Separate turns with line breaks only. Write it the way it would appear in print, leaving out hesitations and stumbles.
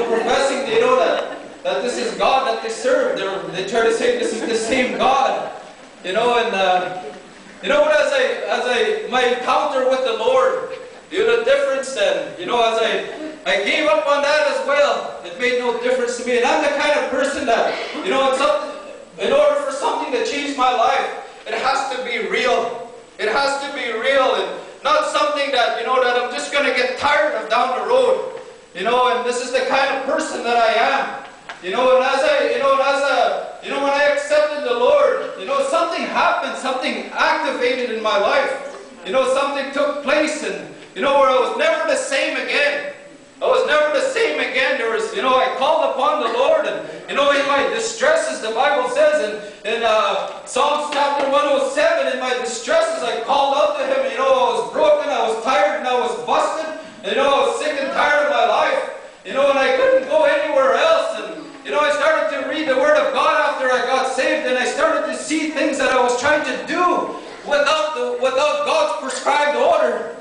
professing, that this is God that they serve. They try to say this is the same God. My encounter with the Lord, the difference then, as I gave up on that as well, it made no difference to me. And I'm the kind of person that, in order for something to change my life, it has to be real. It has to be real, and not something that, that I'm just going to get tired of down the road. And this is the kind of person that I am. And when I accepted the Lord, something happened, something activated in my life. Something took place, and, where I was never the same again. I was never the same again. There was, I called upon the Lord, and, in my distresses, the Bible says in Psalms chapter 107, in my distresses, I called out to Him. I was broken, I was tired, and I was busted. And, I was sick and tired of my life. And I couldn't go anywhere else. And, I started to read the Word of God after I got saved, and I started to see things that I was trying to do without God's prescribed order.